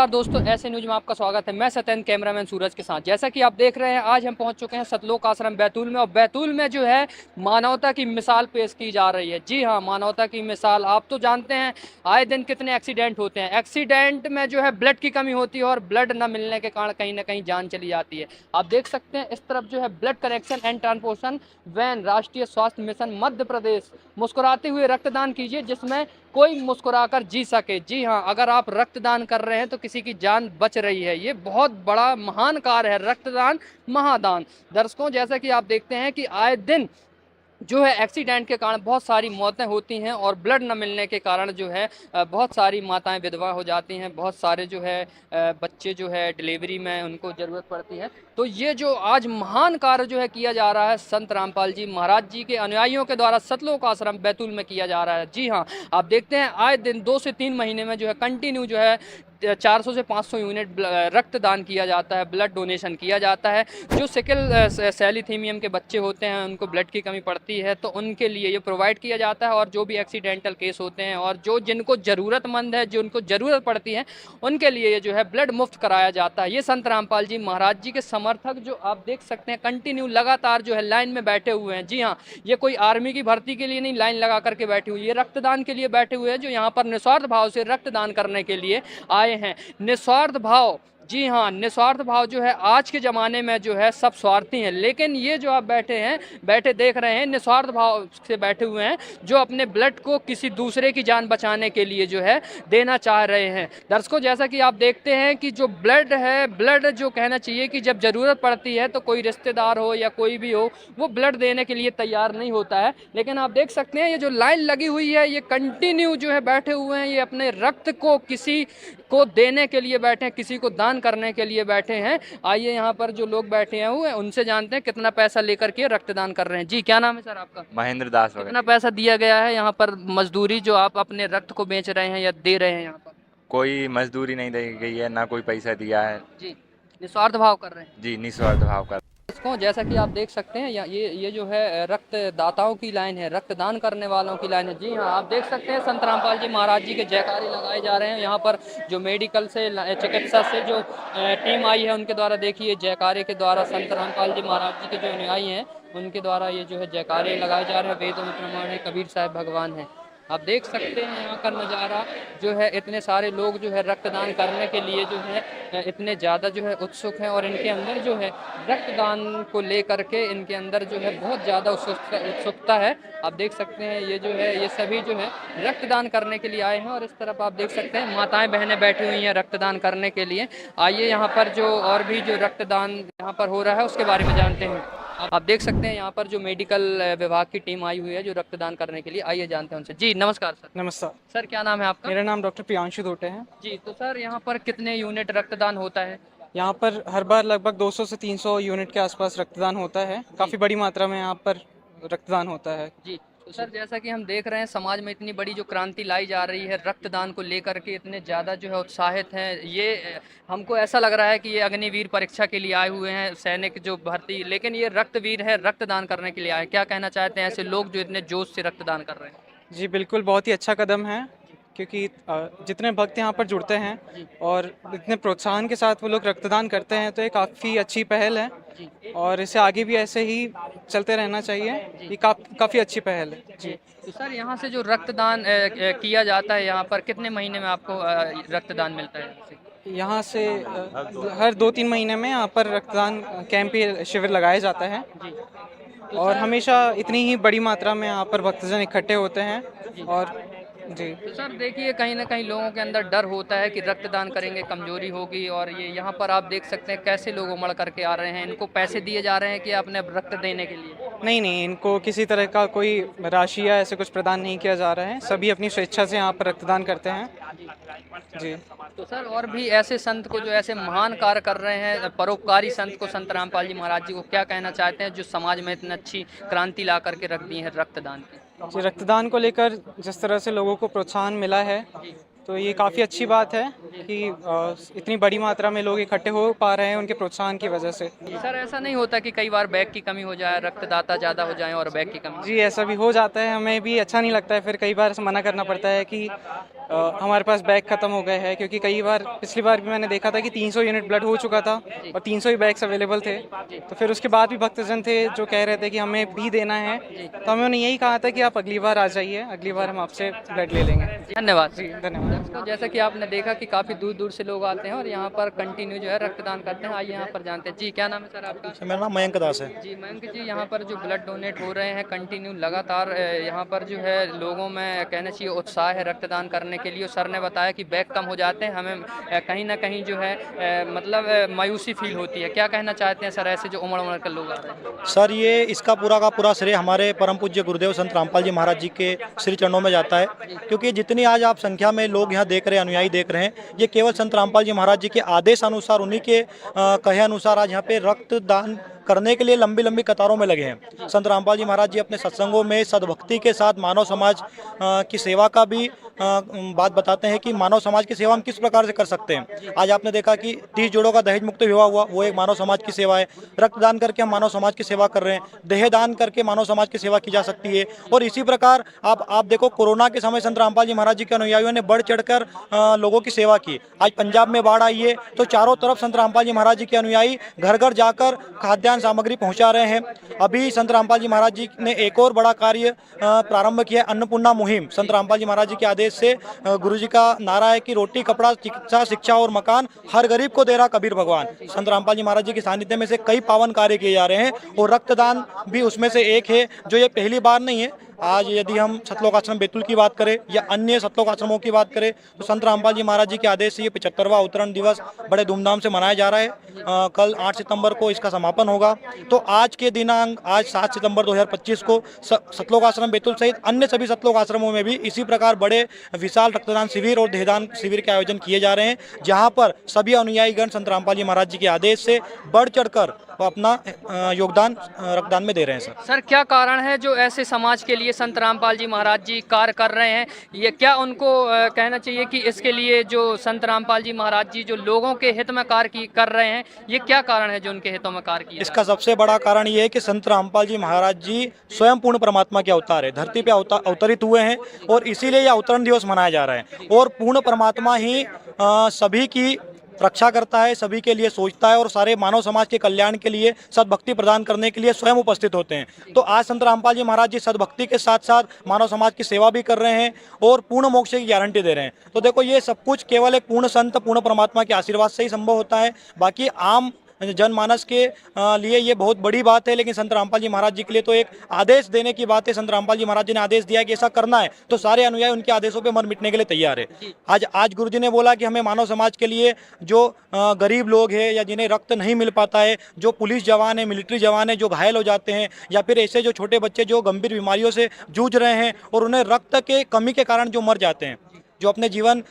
नमस्कार दोस्तों, ऐसे न्यूज में आपका स्वागत है। मैं सत्येंद्र कैमरामैन सूरज के साथ। जैसा कि आप देख रहे हैं, आज हम पहुंच चुके हैं सतलोक आश्रम बैतूल में। और बैतूल में जो है मानवता की मिसाल पेश की जा रही है। जी हाँ, मानवता की मिसाल। आप तो जानते हैं आए दिन कितने एक्सीडेंट होते हैं। एक्सीडेंट में जो है ब्लड की कमी होती है और ब्लड न मिलने के कारण कहीं ना कहीं जान चली जाती है। आप देख सकते हैं इस तरफ जो है blood collection and transportation van राष्ट्रीय स्वास्थ्य मिशन मध्य प्रदेश। मुस्कुराते हुए रक्तदान कीजिए जिसमें कोई मुस्कुराकर जी सके। जी हाँ, अगर आप रक्तदान कर रहे हैं तो किसी की जान बच रही है। ये बहुत बड़ा महान कार्य है, रक्तदान महादान। दर्शकों, जैसा कि आप देखते हैं कि आए दिन जो है एक्सीडेंट के कारण बहुत सारी मौतें होती हैं और ब्लड न मिलने के कारण जो है बहुत सारी माताएं विधवा हो जाती हैं। बहुत सारे जो है बच्चे जो है डिलीवरी में उनको ज़रूरत पड़ती है। तो ये जो आज महान कार्य जो है किया जा रहा है संत रामपाल जी महाराज जी के अनुयायियों के द्वारा सतलोक आश्रम बैतूल में किया जा रहा है। जी हाँ, आप देखते हैं आए दिन 2 से 3 महीने में जो है कंटिन्यू जो है 400 से 500 यूनिट रक्तदान किया जाता है, ब्लड डोनेशन किया जाता है। जो सिकल सेलिथीमियम के बच्चे होते हैं, उनको ब्लड की कमी पड़ती है तो उनके लिए ये प्रोवाइड किया जाता है। और जो भी एक्सीडेंटल केस होते हैं और जो जिनको ज़रूरतमंद है, जो उनको ज़रूरत पड़ती है, उनके लिए ये जो है ब्लड मुफ्त कराया जाता है। ये संत रामपाल जी महाराज जी के समर्थक जो आप देख सकते हैं कंटिन्यू लगातार जो है लाइन में बैठे हुए हैं। जी हाँ, ये कोई आर्मी की भर्ती के लिए नहीं लाइन लगा करके बैठी हुई, ये रक्तदान के लिए बैठे हुए हैं, जो यहाँ पर निस्वार्थ भाव से रक्तदान करने के लिए आए हैं। निस्वार्थ भाव, जी हाँ, निस्वार्थ भाव जो है आज के ज़माने में जो है सब स्वार्थी हैं, लेकिन ये जो आप बैठे देख रहे हैं निस्वार्थ भाव से बैठे हुए हैं, जो अपने ब्लड को किसी दूसरे की जान बचाने के लिए जो है देना चाह रहे हैं। दर्शकों, जैसा कि आप देखते हैं कि जो ब्लड है, ब्लड जो कहना चाहिए कि जब ज़रूरत पड़ती है तो कोई रिश्तेदार हो या कोई भी हो, वो ब्लड देने के लिए तैयार नहीं होता है। लेकिन आप देख सकते हैं ये जो लाइन लगी हुई है, ये कंटिन्यू जो है बैठे हुए हैं, ये अपने रक्त को किसी को देने के लिए बैठे हैं, किसी को दान करने के लिए बैठे हैं। आइए यहाँ पर जो लोग बैठे हैं हुए उनसे जानते हैं कितना पैसा लेकर के रक्तदान कर रहे हैं। जी, क्या नाम है सर आपका? महेंद्र दास वगैरह। कितना पैसा दिया गया है यहाँ पर मजदूरी जो आप अपने रक्त को बेच रहे हैं या दे रहे हैं यहाँ पर? कोई मजदूरी नहीं दी गई है, ना कोई पैसा दिया है। जी, निस्वार्थ भाव कर रहे हैं। जी, निस्वार्थ भाव का। दोस्तों, जैसा कि आप देख सकते हैं ये जो है रक्तदाताओं की लाइन है, रक्तदान करने वालों की लाइन है। जी हाँ, आप देख सकते हैं संत रामपाल जी महाराज जी के जयकारे लगाए जा रहे हैं। यहाँ पर जो मेडिकल से चिकित्सा से जो टीम आई है उनके द्वारा देखिए जयकारे के द्वारा संत रामपाल जी महाराज जी के जो अनुयायी हैं उनके द्वारा ये जो है जयकारे लगाए जा रहे हैं। वेदों में प्रमाण है कबीर साहब भगवान है। आप देख सकते हैं यहाँ का नज़ारा जो है, इतने सारे लोग जो है रक्तदान करने के लिए जो है इतने ज़्यादा जो है उत्सुक हैं और इनके अंदर जो है रक्तदान को लेकर के इनके अंदर जो है बहुत ज़्यादा उत्सुकता है। आप देख सकते हैं ये जो है ये सभी जो है रक्तदान करने के लिए आए हैं। और इस तरफ आप देख सकते हैं माताएं बहनें बैठी हुई हैं रक्तदान करने के लिए। आइए यहाँ पर जो और भी जो रक्तदान यहाँ पर हो रहा है उसके बारे में जानते हैं। आप देख सकते हैं यहाँ पर जो मेडिकल विभाग की टीम आई हुई है जो रक्तदान करने के लिए। आइए जानते हैं उनसे। जी नमस्कार सर। नमस्कार। सर, क्या नाम है आपका? मेरा नाम डॉक्टर प्रियांशु धोटे है। जी, तो सर यहाँ पर कितने यूनिट रक्तदान होता है? यहाँ पर हर बार लगभग 200 से 300 यूनिट के आसपास रक्तदान होता है। काफ़ी बड़ी मात्रा में यहाँ पर रक्तदान होता है। जी, तो सर जैसा कि हम देख रहे हैं समाज में इतनी बड़ी जो क्रांति लाई जा रही है रक्तदान को लेकर के, इतने ज़्यादा जो है उत्साहित हैं। ये हमको ऐसा लग रहा है कि ये अग्निवीर परीक्षा के लिए आए हुए हैं सैनिक जो भर्ती, लेकिन ये रक्तवीर है, रक्तदान करने के लिए आए। क्या कहना चाहते हैं ऐसे लोग जो इतने जोश से रक्तदान कर रहे हैं? जी बिल्कुल, बहुत ही अच्छा कदम है, क्योंकि जितने भक्त यहाँ पर जुड़ते हैं और इतने प्रोत्साहन के साथ वो लोग रक्तदान करते हैं तो ये काफ़ी अच्छी पहल है और इसे आगे भी ऐसे ही चलते रहना चाहिए। ये काफ़ी अच्छी पहल है। जी, तो सर यहाँ से जो रक्तदान किया जाता है यहाँ पर कितने महीने में आपको रक्तदान मिलता है? यहाँ से हर 2-3 महीने में यहाँ पर रक्तदान कैंप शिविर लगाया जाता है और हमेशा इतनी ही बड़ी मात्रा में यहाँ पर भक्तजन इकट्ठे होते हैं। और जी, तो सर देखिए कहीं ना कहीं लोगों के अंदर डर होता है कि रक्तदान करेंगे कमजोरी होगी, और ये यहाँ पर आप देख सकते हैं कैसे लोग उमड़ करके आ रहे हैं। इनको पैसे दिए जा रहे हैं कि अपने रक्त देने के लिए? नहीं, इनको किसी तरह का कोई राशि या ऐसे कुछ प्रदान नहीं किया जा रहा है। सभी अपनी स्वेच्छा से यहाँ पर रक्तदान करते हैं। जी, तो सर और भी ऐसे संत को जो ऐसे महान कार्य कर रहे हैं, परोपकारी संत को, संत रामपाल जी महाराज जी को क्या कहना चाहते हैं जो समाज में इतनी अच्छी क्रांति ला करके रख दी है रक्तदान की? जी, रक्तदान को लेकर जिस तरह से लोगों को प्रोत्साहन मिला है तो ये काफ़ी अच्छी बात है कि इतनी बड़ी मात्रा में लोग इकट्ठे हो पा रहे हैं उनके प्रोत्साहन की वजह से। सर ऐसा नहीं होता कि कई बार बैग की कमी हो जाए, रक्तदाता ज़्यादा हो जाए और बैग की कमी? जी, ऐसा भी हो जाता है। हमें भी अच्छा नहीं लगता है, फिर कई बार मना करना पड़ता है कि हमारे पास बैग ख़त्म हो गए हैं, क्योंकि कई बार पिछली बार भी मैंने देखा था कि 300 यूनिट ब्लड हो चुका था और 300 ही बैग्स अवेलेबल थे। तो फिर उसके बाद भी भक्तजन थे जो कह रहे थे कि हमें भी देना है, तो हमें उन्होंने यही कहा था कि आप अगली बार आ जाइए, अगली बार हम आपसे ब्लड ले लेंगे। धन्यवाद। जी धन्यवाद। तो जैसा कि आपने देखा कि काफ़ी दूर दूर से लोग आते हैं और यहाँ पर कंटिन्यू जो है रक्तदान करते हैं। आइए यहाँ पर जानते हैं। जी क्या नाम है सर आपका? मेरा नाम मयंक दास है। जी मयंक जी, यहाँ पर जो ब्लड डोनेट हो रहे हैं कंटिन्यू लगातार, यहाँ पर जो है लोगों में कहना चाहिए उत्साह है रक्तदान करने के लिए। सर ने बताया कि बैग कम हो जाते हैं, हमें कहीं ना कहीं जो है मतलब मायूसी फील होती है। क्या कहना चाहते हैं सर ऐसे जो उमड़ उमड़ कर लोग आ रहे हैं? सर ये इसका पूरा का पूरा श्रेय हमारे परम पूज्य गुरुदेव संत रामपाल जी महाराज जी के श्री चरणों में जाता है, क्योंकि जितनी आज आप संख्या में लोग यहाँ देख रहे हैं, अनुयायी देख रहे हैं, ये केवल संत रामपाल जी महाराज जी के आदेश अनुसार, उन्हीं के कहे अनुसार आज यहाँ पे रक्तदान करने के लिए लंबी लंबी कतारों में लगे हैं। संत रामपाल जी महाराज जी अपने सत्संगों में सद्भक्ति के साथ मानव समाज की सेवा का भी बात बताते हैं कि मानव समाज की सेवा हम किस प्रकार से कर सकते हैं। आज आपने देखा कि 30 जोड़ों का दहेज मुक्त विवाह हुआ, वो एक मानव समाज की सेवा है। रक्तदान करके हम मानव समाज की सेवा कर रहे हैं, देहदान करके मानव समाज की सेवा की जा सकती है। और इसी प्रकार आप देखो, कोरोना के समय संत रामपाल जी महाराज जी के अनुयायियों ने बढ़ चढ़कर लोगों की सेवा की। आज पंजाब में बाढ़ आई है तो चारों तरफ संत रामपाल जी महाराज जी के अनुयायी घर घर जाकर खाद्यान्न सामग्री पहुंचा रहे हैं। अभी संत रामपाल जी महाराज जी ने एक और बड़ा कार्य प्रारंभ किया, अन्नपूर्णा मुहिम। संत रामपाल जी महाराज जी के आदेश से गुरु जी का नारा है कि रोटी कपड़ा चिकित्सा शिक्षा और मकान हर गरीब को दे रहा कबीर भगवान। संत रामपाल जी महाराज जी के सानिध्य में से कई पावन कार्य किए जा रहे हैं और रक्तदान भी उसमें से एक है, जो ये पहली बार नहीं है। आज यदि हम सतलोक आश्रम बैतूल की बात करें या अन्य सतलोक आश्रमों की बात करें तो संत रामपाल जी महाराज जी के आदेश से ये 75वां अवतरण दिवस बड़े धूमधाम से मनाया जा रहा है। कल 8 सितंबर को इसका समापन होगा। तो आज के दिनांक आज 7 सितंबर 2025 को सतलोक आश्रम बैतूल सहित अन्य सभी सतलोक आश्रमों में भी इसी प्रकार बड़े विशाल रक्तदान शिविर और देहदान शिविर के आयोजन किए जा रहे हैं, जहाँ पर सभी अनुयायीगण संत रामपाल जी महाराज जी के आदेश से बढ़ चढ़कर वो अपना योगदान रक्तदान में दे रहे हैं। सर क्या कारण है जो ऐसे समाज के लिए संत रामपाल जी महाराज जी कार्य कर रहे हैं? ये क्या उनको कहना चाहिए कि इसके लिए जो संत रामपाल जी महाराज जी जो लोगों के हित में कार्य कर रहे हैं, ये क्या कारण है जो उनके हितों में कार्य किया? इसका सबसे बड़ा कारण ये है कि संत रामपाल जी महाराज जी स्वयं पूर्ण परमात्मा के अवतार है, धरती पे अवतरित हुए हैं और इसीलिए यह अवतरण दिवस मनाया जा रहा है। और पूर्ण परमात्मा ही सभी की रक्षा करता है, सभी के लिए सोचता है और सारे मानव समाज के कल्याण के लिए सद्भक्ति प्रदान करने के लिए स्वयं उपस्थित होते हैं। तो आज संत रामपाल जी महाराज जी सद्भक्ति के साथ साथ मानव समाज की सेवा भी कर रहे हैं और पूर्ण मोक्ष की गारंटी दे रहे हैं। तो देखो, ये सब कुछ केवल एक पूर्ण संत पूर्ण परमात्मा के आशीर्वाद से ही संभव होता है। बाकी आम जनमानस के लिए ये बहुत बड़ी बात है, लेकिन संत रामपाल जी महाराज जी के लिए तो एक आदेश देने की बात है। संत रामपाल जी महाराज जी ने आदेश दिया कि ऐसा करना है, तो सारे अनुयायी उनके आदेशों पे मर मिटने के लिए तैयार है। आज गुरु जी ने बोला कि हमें मानव समाज के लिए जो गरीब लोग हैं या जिन्हें रक्त नहीं मिल पाता है, जो पुलिस जवान है, मिलिट्री जवान है, जो घायल हो जाते हैं, या फिर ऐसे जो छोटे बच्चे जो गंभीर बीमारियों से जूझ रहे हैं और उन्हें रक्त के कमी के कारण जो मर जाते हैं, जो अपने जीवन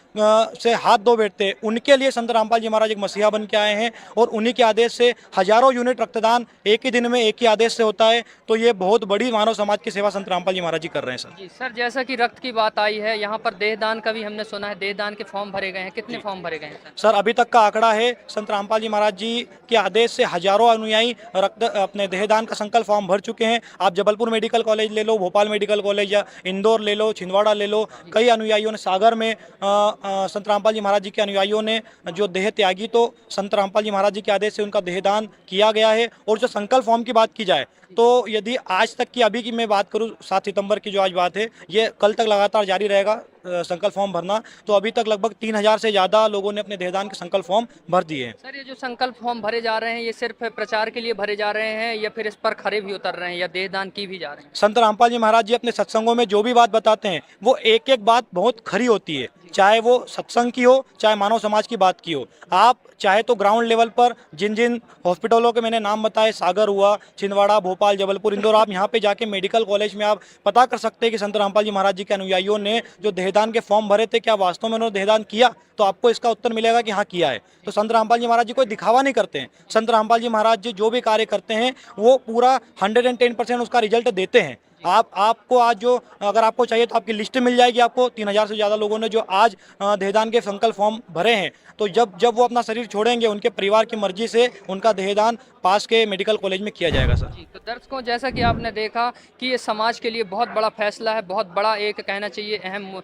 से हाथ धो बैठते हैं, उनके लिए संत रामपाल जी महाराज एक मसीहा बन के आए हैं और उन्हीं के आदेश से हजारों यूनिट रक्तदान एक ही दिन में एक ही आदेश से होता है। तो ये बहुत बड़ी मानव समाज की सेवा संत रामपाल जी महाराज जी कर रहे हैं। सर जी सर, जैसा कि रक्त की बात आई है, यहाँ पर देहदान का भी हमने सुना है, देहदान के फॉर्म भरे गए हैं, कितने फॉर्म भरे गए हैं सर? अभी तक का आंकड़ा है, संत रामपाल जी महाराज जी के आदेश से हजारों अनुयायी अपने देहदान का संकल्प फॉर्म भर चुके हैं। आप जबलपुर मेडिकल कॉलेज ले लो, भोपाल मेडिकल कॉलेज या इंदौर ले लो, छिंदवाड़ा ले लो, कई अनुयायियों ने सागर में संत रामपाल जी महाराज जी के अनुयायियों ने जो देह त्यागी, तो संत रामपाल जी महाराज जी के आदेश से उनका देहदान किया गया है। और जो संकल्प फॉर्म की बात की जाए तो यदि आज तक की अभी की मैं बात करूं, 7 सितंबर की जो आज बात है, ये कल तक लगातार जारी रहेगा संकल्प फॉर्म भरना। तो अभी तक लगभग 3000 से ज़्यादा लोगों ने अपने देहदान के संकल्प फॉर्म भर दिए हैं। सर, ये जो संकल्प फॉर्म भरे जा रहे हैं, ये सिर्फ प्रचार के लिए भरे जा रहे हैं या फिर इस पर खरे भी उतर रहे हैं या देहदान की भी जा रहे हैं? संत रामपाल जी महाराज जी अपने सत्संगों में जो भी बात बताते हैं वो एक एक बात बहुत खरी होती है, चाहे वो सत्संग की हो, चाहे मानव समाज की बात की हो। आप चाहे तो ग्राउंड लेवल पर जिन जिन हॉस्पिटलों के मैंने नाम बताए, सागर हुआ, छिंदवाड़ा, भोपाल, जबलपुर, इंदौर, आप यहाँ पे जाके मेडिकल कॉलेज में आप पता कर सकते हैं कि संत रामपाल जी महाराज जी के अनुयायियों ने जो देहदान के फॉर्म भरे थे, क्या वास्तव में उन्होंने देहदान किया? तो आपको इसका उत्तर मिलेगा कि हाँ, किया है। तो संत रामपाल जी महाराज जी कोई दिखावा नहीं करते हैं। संत रामपाल जी महाराज जी जो भी कार्य करते हैं वो पूरा 110% उसका रिजल्ट देते हैं। आपको आज जो अगर आपको चाहिए तो आपकी लिस्ट मिल जाएगी। आपको 3000 से ज़्यादा लोगों ने जो आज देहदान के संकल्प फॉर्म भरे हैं, तो जब वो अपना शरीर छोड़ेंगे उनके परिवार की मर्जी से उनका देहदान पास के मेडिकल कॉलेज में किया जाएगा सर। जी, तो दर्शकों जैसा कि आपने देखा कि ये समाज के लिए बहुत बड़ा फैसला है, बहुत बड़ा एक कहना चाहिए अहम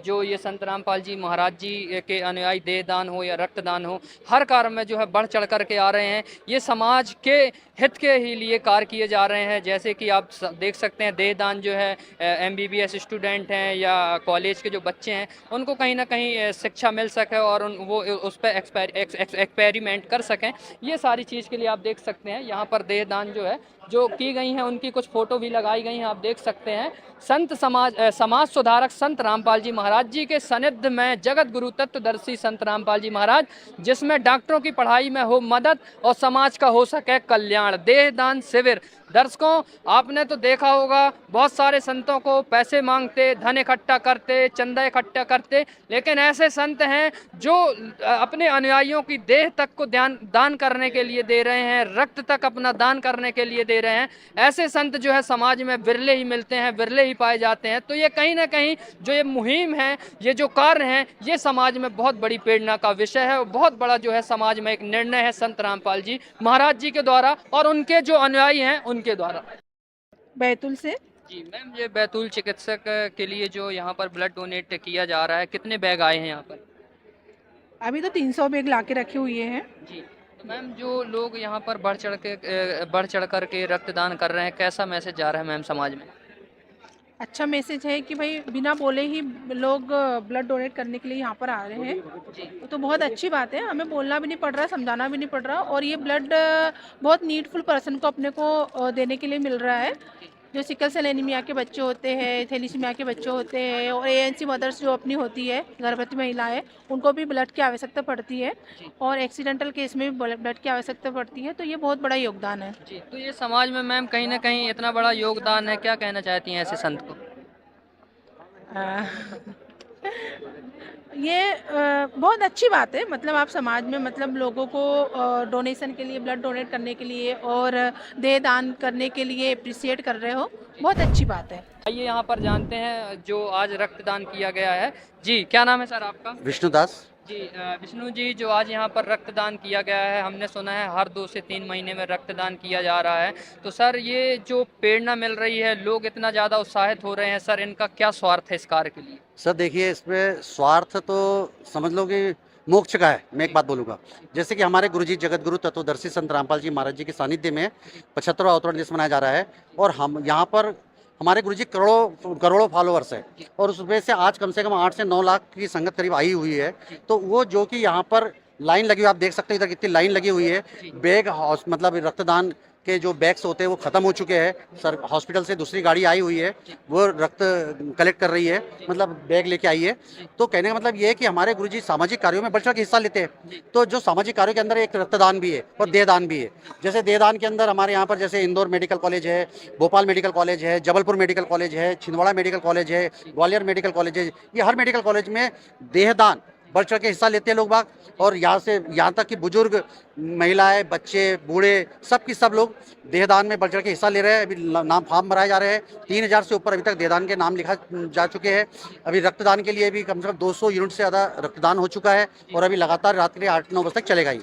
जो ये संत रामपाल जी महाराज जी के अनुयायी देहदान हो या रक्तदान हो, हर कार्य में जो है बढ़ चढ़ करके आ रहे हैं। ये समाज के हित के ही लिए कार्य किए जा रहे हैं। जैसे कि आप देख सकते हैं देहदान जो है MBBS स्टूडेंट हैं या कॉलेज के जो बच्चे हैं उनको कहीं ना कहीं शिक्षा मिल सके और वो उस पर एक्सपेरिमेंट कर सकें। ये सारी चीज़ के लिए आप देख सकते हैं यहाँ पर देहदान जो है जो की गई हैं, उनकी कुछ फ़ोटो भी लगाई गई हैं, आप देख सकते हैं। संत समाज सुधारक संत रामपाल जी महाराज जी के सानिध्य में जगत गुरु तत्वदर्शी संत रामपाल जी महाराज, जिसमें डॉक्टरों की पढ़ाई में हो मदद और समाज का हो सके कल्याण, देहदान शिविर। दर्शकों आपने तो देखा होगा बहुत सारे संतों को पैसे मांगते, धन इकट्ठा करते, चंदा इकट्ठा करते, लेकिन ऐसे संत हैं जो अपने अनुयायियों की देह तक को दान करने के लिए दे रहे हैं, रक्त तक अपना दान करने के लिए दे रहे हैं। ऐसे संत जो है समाज में विरले ही मिलते हैं, विरले ही पाए जाते हैं। तो ये कहीं ना कहीं जो ये मुहिम है, ये जो कार्य हैं, ये समाज में बहुत बड़ी प्रेरणा का विषय है और बहुत बड़ा जो है समाज में एक निर्णय है संत रामपाल जी महाराज जी के द्वारा और उनके जो अनुयायी हैं उनके द्वारा। बैतूल से। जी मैम, ये बैतूल चिकित्सक के लिए जो यहाँ पर ब्लड डोनेट किया जा रहा है, कितने बैग आए हैं यहाँ पर? अभी तो 300 बैग ला के रखे हुए हैं। जी तो मैम जो लोग यहाँ पर बढ़ चढ़ कर के रक्तदान कर रहे हैं, कैसा मैसेज जा रहा है मैम समाज में? अच्छा मैसेज है कि भाई बिना बोले ही लोग ब्लड डोनेट करने के लिए यहाँ पर आ रहे हैं, तो बहुत अच्छी बात है। हमें बोलना भी नहीं पड़ रहा, समझाना भी नहीं पड़ रहा, और ये ब्लड बहुत नीडफुल पर्सन को अपने को देने के लिए मिल रहा है। जो सिकल सेल एनीमिया के बच्चे होते हैं, थैलीसीमिया के बच्चे होते हैं, और ANC मदर्स जो अपनी होती है, गर्भवती महिलाएं, उनको भी ब्लड की आवश्यकता पड़ती है, और एक्सीडेंटल केस में भी ब्लड की आवश्यकता पड़ती है। तो ये बहुत बड़ा योगदान है। जी तो ये समाज में मैम कहीं ना कहीं इतना बड़ा योगदान है, क्या कहना चाहती हैं ऐसे संत को? ये बहुत अच्छी बात है। मतलब आप समाज में मतलब लोगों को डोनेशन के लिए, ब्लड डोनेट करने के लिए और देह दान करने के लिए अप्रिशिएट कर रहे हो, बहुत अच्छी बात है। आइए यहाँ पर जानते हैं जो आज रक्तदान किया गया है। जी क्या नाम है सर आपका? विष्णुदास। जी विष्णु जी, जो आज यहाँ पर रक्तदान किया गया है, हमने सुना है हर 2 से 3 महीने में रक्तदान किया जा रहा है, तो सर ये जो प्रेरणा मिल रही है, लोग इतना ज़्यादा उत्साहित हो रहे हैं, सर इनका क्या स्वार्थ है इस कार्य के लिए? सर देखिए, इसमें स्वार्थ तो समझ लो कि मोक्ष का है। मैं एक बात बोलूँगा, जैसे कि हमारे गुरुजी जगत गुरु तत्वदर्शी संत रामपाल जी महाराज जी के सानिध्य में 75वां अवतरण दिवस मनाया जा रहा है, और हम यहाँ पर हमारे गुरुजी करोड़ों फॉलोअर्स है, और उसमें से आज कम से कम 8 से 9 लाख की संगत करीब आई हुई है। तो वो जो कि यहाँ पर लाइन लगी हुई, आप देख सकते हैं इधर कितनी लाइन लगी हुई है। बैग मतलब रक्तदान के जो बैग्स होते हैं वो ख़त्म हो चुके हैं। सर हॉस्पिटल से दूसरी गाड़ी आई हुई है, वो रक्त कलेक्ट कर रही है, मतलब बैग लेके आई है। तो कहने का मतलब ये है कि हमारे गुरुजी सामाजिक कार्यों में बढ़ चढ़ के हिस्सा लेते हैं। तो जो सामाजिक कार्यों के अंदर एक रक्तदान भी है और देहदान भी है। जैसे देहदान के अंदर हमारे यहाँ पर जैसे इंदौर मेडिकल कॉलेज है, भोपाल मेडिकल कॉलेज है, जबलपुर मेडिकल कॉलेज है, छिंदवाड़ा मेडिकल कॉलेज है, ग्वालियर मेडिकल कॉलेज है। ये हर मेडिकल कॉलेज में देहदान बढ़ चढ़ के हिस्सा लेते हैं लोग बाग, और यहाँ तक कि बुजुर्ग, महिलाएं, बच्चे, बूढ़े, सब लोग देहदान में बढ़ चढ़ के हिस्सा ले रहे हैं। अभी नाम फॉर्म भराए जा रहे हैं। 3000 से ऊपर अभी तक देहदान के नाम लिखा जा चुके हैं। अभी रक्तदान के लिए भी कम से कम 200 यूनिट से ज़्यादा रक्तदान हो चुका है, और अभी लगातार रात के 8-9 बजे तक चलेगा ही।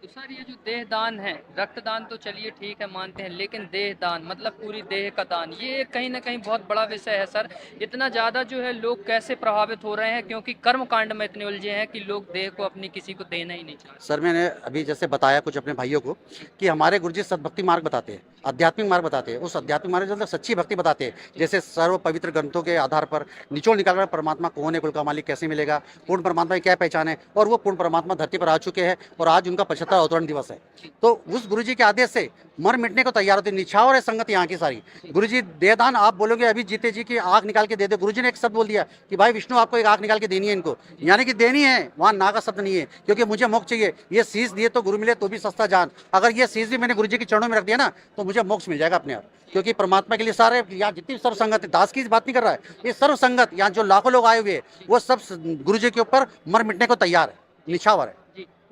तो सर ये जो देहदान है, रक्तदान तो चलिए ठीक है मानते हैं, लेकिन देहदान मतलब पूरी देह का दान, ये कहीं ना कहीं बहुत बड़ा विषय है सर। इतना ज़्यादा जो है लोग कैसे प्रभावित हो रहे हैं, क्योंकि कर्म कांड में इतने उलझे हैं कि लोग देह को अपनी किसी को देना ही नहीं चाहते। सर मैंने अभी जैसे बताया कुछ अपने भाइयों को कि हमारे गुरुजी सद्भक्ति मार्ग बताते हैं, आध्यात्मिक मार्ग बताते हैं। उस आध्यात्मिक मार्ग मतलब सच्ची भक्ति बताते हैं। जैसे सर्व पवित्र ग्रंथों के आधार पर निचोड़ निकाल कर परमात्मा कौन है, कुल का मालिक कैसे मिलेगा, पूर्ण परमात्मा की क्या पहचान है, और वो पूर्ण परमात्मा धरती पर आ चुके हैं, और आज उनका 75वां अवतरण दिवस है। तो उस गुरुजी के आदेश से मर मिटने को तैयार होते, निछावर है संगत यहाँ की सारी। गुरुजी देहदान आप बोलोगे अभी जीते जी की आँख निकाल के दे दे, गुरुजी ने एक शब्द बोल दिया कि भाई विष्णु आपको एक आँख निकाल के देनी है इनको, यानी कि देनी है, वहाँ ना का शब्द नहीं है, क्योंकि मुझे मोक्ष चाहिए। ये शीश दिए तो गुरु मिले तो भी सस्ता जान, अगर ये शीश भी मैंने गुरुजी के चरणों में रख दिया ना तो मुझे मोक्ष मिल जाएगा अपने आप, क्योंकि परमात्मा के लिए सारे यहाँ जितनी सर्व संगत है, दास की बात नहीं कर रहा है, ये सर्व संगत यहाँ जो लाखों लोग आए हुए हैं वो सब गुरुजी के ऊपर मर मिटने को तैयार है, निछावर है।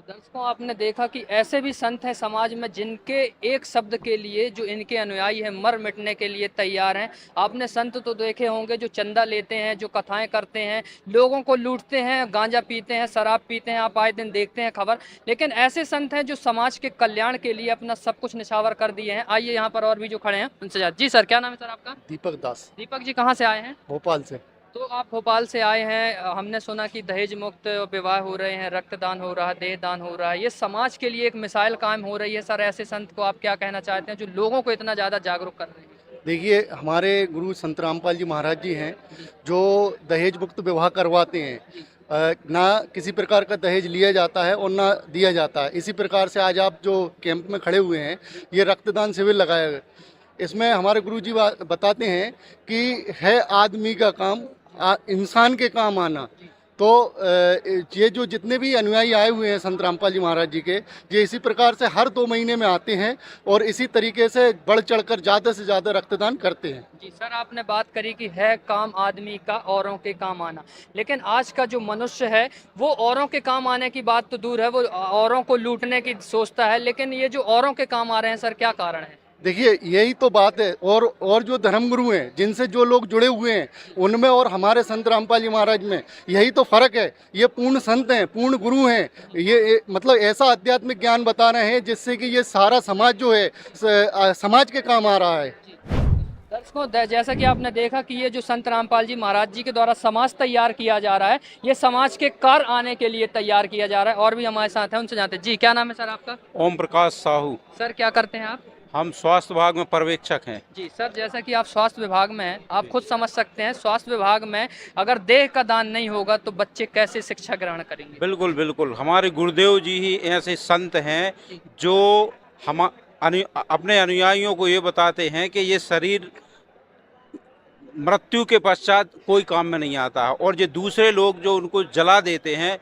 दर्शकों आपने देखा कि ऐसे भी संत हैं समाज में जिनके एक शब्द के लिए जो इनके अनुयायी हैं मर मिटने के लिए तैयार हैं। आपने संत तो देखे होंगे जो चंदा लेते हैं, जो कथाएं करते हैं, लोगों को लूटते हैं, गांजा पीते हैं, शराब पीते हैं, आप आए दिन देखते हैं खबर। लेकिन ऐसे संत हैं जो समाज के कल्याण के लिए अपना सब कुछ निछावर कर दिए हैं। आइए यहाँ पर और भी जो खड़े हैं उनसे जी सर, क्या नाम है सर आपका? दीपक दास, दीपक जी कहाँ से आए हैं? भोपाल से। तो आप भोपाल से आए हैं, हमने सुना कि दहेज मुक्त विवाह हो रहे हैं, रक्तदान हो रहा है, देह दान हो रहा है, ये समाज के लिए एक मिसाल कायम हो रही है। सर ऐसे संत को आप क्या कहना चाहते हैं जो लोगों को इतना ज़्यादा जागरूक कर रहे हैं? देखिए, हमारे गुरु संत रामपाल जी महाराज जी हैं जो दहेज मुक्त विवाह करवाते हैं। ना किसी प्रकार का दहेज लिया जाता है और ना दिया जाता है। इसी प्रकार से आज आप जो कैंप में खड़े हुए हैं, ये रक्तदान शिविर लगाया गया। इसमें हमारे गुरु जी बताते हैं कि है आदमी का काम इंसान के काम आना। तो ये जो जितने भी अनुयायी आए हुए हैं संत रामपाल जी महाराज जी के, ये इसी प्रकार से हर 2 महीने में आते हैं और इसी तरीके से बढ़ चढ़कर ज़्यादा से ज़्यादा रक्तदान करते हैं। जी सर, आपने बात करी कि है काम आदमी का औरों के काम आना, लेकिन आज का जो मनुष्य है वो औरों के काम आने की बात तो दूर है, वो औरों को लूटने की सोचता है। लेकिन ये जो औरों के काम आ रहे हैं सर, क्या कारण है? देखिए, यही तो बात है। और जो धर्मगुरु हैं, जिनसे जो लोग जुड़े हुए हैं, उनमें और हमारे संत रामपाल जी महाराज में यही तो फर्क है। ये पूर्ण संत हैं, पूर्ण गुरु हैं। ये मतलब ऐसा आध्यात्मिक ज्ञान बता रहे हैं जिससे कि ये सारा समाज जो है समाज के काम आ रहा है। दर्शकों, जैसा कि आपने देखा कि ये जो संत रामपाल जी महाराज जी के द्वारा समाज तैयार किया जा रहा है, ये समाज के कार्य आने के लिए तैयार किया जा रहा है। और भी हमारे साथ हैं, उनसे जानते हैं। जी, क्या नाम है सर आपका? ओम प्रकाश साहू। सर क्या करते हैं आप? हम स्वास्थ्य विभाग में पर्यवेक्षक हैं। जी सर, जैसा कि आप स्वास्थ्य विभाग में हैं, आप खुद समझ सकते हैं स्वास्थ्य विभाग में अगर देह का दान नहीं होगा तो बच्चे कैसे शिक्षा ग्रहण करेंगे? बिल्कुल बिल्कुल, हमारे गुरुदेव जी ही ऐसे संत हैं जो हम अपने अनुयायियों को ये बताते हैं कि ये शरीर मृत्यु के पश्चात कोई काम में नहीं आता है, और ये दूसरे लोग जो उनको जला देते हैं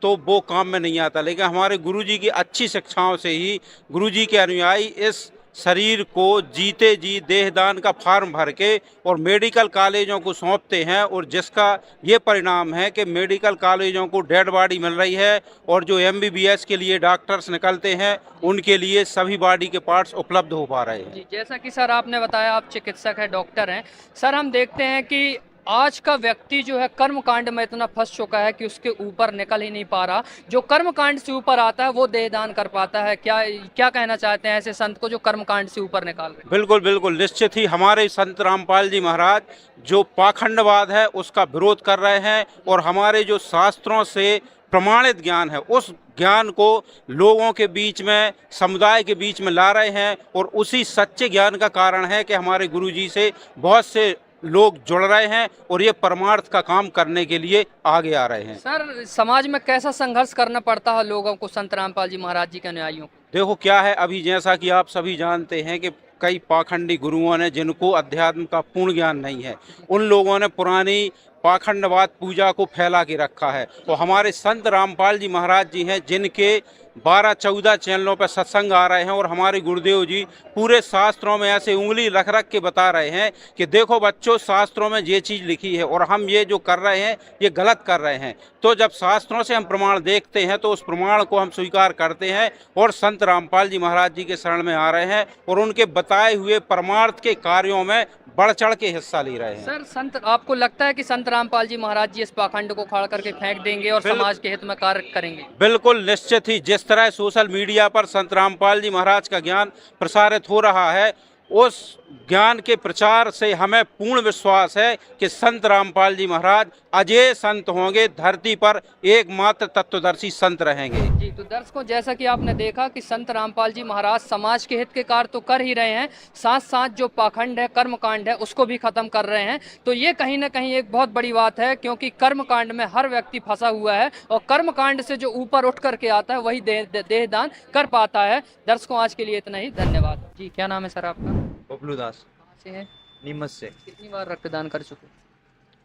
तो वो काम में नहीं आता। लेकिन हमारे गुरुजी की अच्छी शिक्षाओं से ही गुरुजी के अनुयायी इस शरीर को जीते जी देहदान का फार्म भर के और मेडिकल कॉलेजों को सौंपते हैं, और जिसका ये परिणाम है कि मेडिकल कॉलेजों को डेड बॉडी मिल रही है, और जो MBBS के लिए डॉक्टर्स निकलते हैं उनके लिए सभी बॉडी के पार्ट्स उपलब्ध हो पा रहे हैं। जी, जैसा कि सर आपने बताया आप चिकित्सक हैं, डॉक्टर हैं। सर हम देखते हैं कि आज का व्यक्ति जो है कर्मकांड में इतना फंस चुका है कि उसके ऊपर निकल ही नहीं पा रहा। जो कर्मकांड से ऊपर आता है वो देहदान कर पाता है। क्या कहना चाहते हैं ऐसे संत को जो कर्मकांड से ऊपर निकाल रहे हैं? बिल्कुल बिल्कुल, निश्चित ही हमारे संत रामपाल जी महाराज जो पाखंडवाद है उसका विरोध कर रहे हैं, और हमारे जो शास्त्रों से प्रमाणित ज्ञान है उस ज्ञान को लोगों के बीच में, समुदाय के बीच में ला रहे हैं। और उसी सच्चे ज्ञान का कारण है कि हमारे गुरुजी से बहुत से लोग जुड़ रहे हैं और ये परमार्थ का काम करने के लिए आगे आ रहे हैं। सर समाज में कैसा संघर्ष करना पड़ता है लोगों को संत रामपाल जी महाराज जी के अनुयायियों को? देखो क्या है, अभी जैसा कि आप सभी जानते हैं कि कई पाखंडी गुरुओं ने, जिनको अध्यात्म का पूर्ण ज्ञान नहीं है, उन लोगों ने पुरानी पाखंडवाद पूजा को फैला के रखा है। और हमारे संत रामपाल जी महाराज जी हैं जिनके 12-14 चैनलों पर सत्संग आ रहे हैं, और हमारे गुरुदेव जी पूरे शास्त्रों में ऐसे उंगली रख रख के बता रहे हैं कि देखो बच्चों, शास्त्रों में ये चीज़ लिखी है और हम ये जो कर रहे हैं ये गलत कर रहे हैं। तो जब शास्त्रों से हम प्रमाण देखते हैं तो उस प्रमाण को हम स्वीकार करते हैं और संत रामपाल जी महाराज जी के शरण में आ रहे हैं, और उनके बताए हुए परमार्थ के कार्यों में बढ़ चढ़ के हिस्सा ले रहे हैं। सर संत, आपको लगता है कि संत रामपाल जी महाराज जी इस पाखंड को खाड़ करके फेंक देंगे और समाज के हित में कार्य करेंगे? बिल्कुल निश्चित ही। जिस तरह सोशल मीडिया पर संत रामपाल जी महाराज का ज्ञान प्रसारित हो रहा है, उस ज्ञान के प्रचार से हमें पूर्ण विश्वास है कि संत रामपाल जी महाराज अजय संत होंगे, धरती पर एकमात्र तत्वदर्शी संत रहेंगे। जी, तो दर्शकों जैसा कि आपने देखा कि संत रामपाल जी महाराज समाज के हित के कार्य तो कर ही रहे हैं, साथ साथ जो पाखंड है, कर्मकांड है, उसको भी खत्म कर रहे हैं। तो ये कहीं ना कहीं एक बहुत बड़ी बात है, क्योंकि कर्मकांड में हर व्यक्ति फंसा हुआ है, और कर्मकांड से जो ऊपर उठ करके आता है वही देहदान कर पाता है। दर्शकों आज के लिए इतना ही, धन्यवाद। जी, क्या नाम है सर आपका? बबलू दास। कहाँ से है? नीमच से। कितनी बार रक्तदान कर चुके?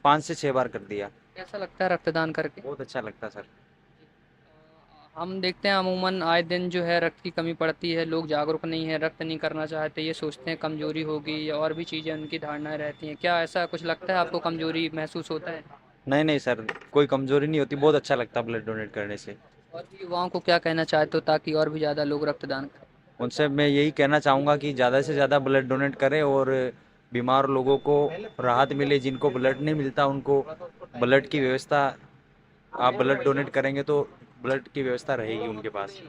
5 से 6 बार कर दिया। कैसा लगता है रक्तदान करके? बहुत अच्छा लगता सर। हम देखते हैं अमूमन आए दिन जो है रक्त की कमी पड़ती है, लोग जागरूक नहीं है, रक्त नहीं करना चाहते, ये सोचते हैं कमजोरी होगी या और भी चीज़ें उनकी धारणाएं रहती हैं। क्या ऐसा कुछ लगता है आपको, कमजोरी महसूस होता है? नहीं नहीं सर, कोई कमजोरी नहीं होती, बहुत अच्छा लगता ब्लड डोनेट करने से। और भी युवाओं को क्या कहना चाहते हो ताकि और भी ज़्यादा लोग रक्तदान करें? उनसे मैं यही कहना चाहूँगा कि ज़्यादा से ज़्यादा ब्लड डोनेट करें और बीमार लोगों को राहत मिले, जिनको ब्लड नहीं मिलता उनको ब्लड की व्यवस्था, आप ब्लड डोनेट करेंगे तो ब्लड की व्यवस्था रहेगी उनके पास।